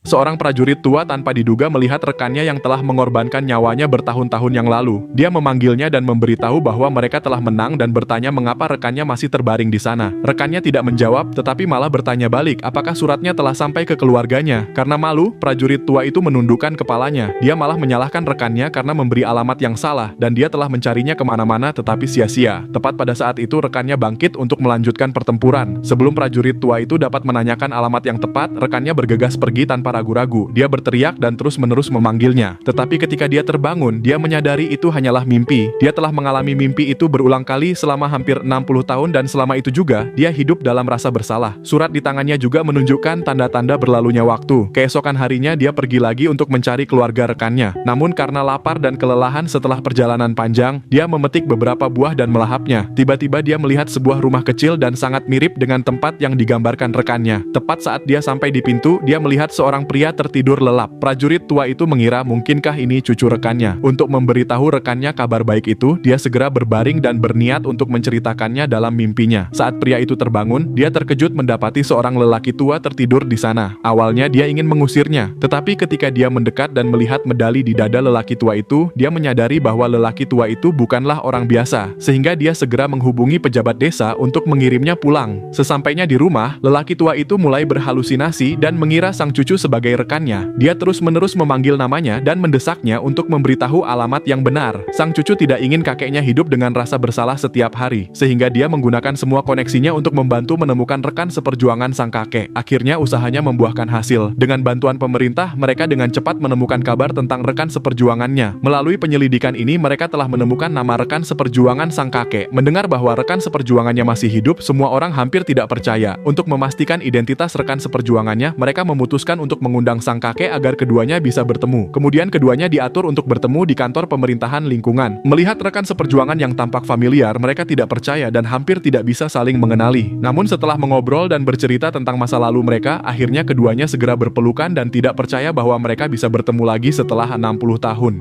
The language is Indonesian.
Seorang prajurit tua tanpa diduga melihat rekannya yang telah mengorbankan nyawanya bertahun-tahun yang lalu. Dia memanggilnya dan memberitahu bahwa mereka telah menang dan bertanya mengapa rekannya masih terbaring di sana. Rekannya tidak menjawab, tetapi malah bertanya balik apakah suratnya telah sampai ke keluarganya. Karena malu, prajurit tua itu menundukkan kepalanya. Dia malah menyalahkan rekannya karena memberi alamat yang salah dan dia telah mencarinya kemana-mana tetapi sia-sia. Tepat pada saat itu rekannya bangkit untuk melanjutkan pertempuran. Sebelum prajurit tua itu dapat menanyakan alamat yang tepat, rekannya bergegas pergi tanpa ragu-ragu. Dia berteriak dan terus-menerus memanggilnya. Tetapi ketika dia terbangun, dia menyadari itu hanyalah mimpi. Dia telah mengalami mimpi itu berulang kali selama hampir 60 tahun dan selama itu juga, dia hidup dalam rasa bersalah. Surat di tangannya juga menunjukkan tanda-tanda berlalunya waktu. Keesokan harinya dia pergi lagi untuk mencari keluarga rekannya. Namun karena lapar dan kelelahan setelah perjalanan panjang, dia memetik beberapa buah dan melahapnya. Tiba-tiba dia melihat sebuah rumah kecil dan sangat mirip dengan tempat yang digambarkan rekannya. Tepat saat dia sampai di pintu, dia melihat seorang pria tertidur lelap. Prajurit tua itu mengira mungkinkah ini cucu rekannya. Untuk memberitahu rekannya kabar baik itu, dia segera berbaring dan berniat untuk menceritakannya dalam mimpinya. Saat pria itu terbangun, dia terkejut mendapati seorang lelaki tua tertidur di sana. Awalnya dia ingin mengusirnya, tetapi ketika dia mendekat dan melihat medali di dada lelaki tua itu, dia menyadari bahwa lelaki tua itu bukanlah orang biasa, sehingga dia segera menghubungi pejabat desa untuk mengirimnya pulang. Sesampainya di rumah, lelaki tua itu mulai berhalusinasi dan mengira sang cucu sebagai rekannya. Dia terus-menerus memanggil namanya dan mendesaknya untuk memberitahu alamat yang benar. Sang cucu tidak ingin kakeknya hidup dengan rasa bersalah setiap hari, sehingga dia menggunakan semua koneksinya untuk membantu menemukan rekan seperjuangan sang kakek. Akhirnya usahanya membuahkan hasil. Dengan bantuan pemerintah, mereka dengan cepat menemukan kabar tentang rekan seperjuangannya. Melalui penyelidikan ini, mereka telah menemukan nama rekan seperjuangan sang kakek. Mendengar bahwa rekan seperjuangannya masih hidup, semua orang hampir tidak percaya. Untuk memastikan identitas rekan seperjuangannya, mereka memutuskan untuk mengundang sang kakek agar keduanya bisa bertemu. Kemudian keduanya diatur untuk bertemu di kantor pemerintahan lingkungan. Melihat rekan seperjuangan yang tampak familiar, mereka tidak percaya dan hampir tidak bisa saling mengenali. Namun setelah mengobrol dan bercerita tentang masa lalu mereka, akhirnya keduanya segera berpelukan dan tidak percaya bahwa mereka bisa bertemu lagi setelah 60 tahun.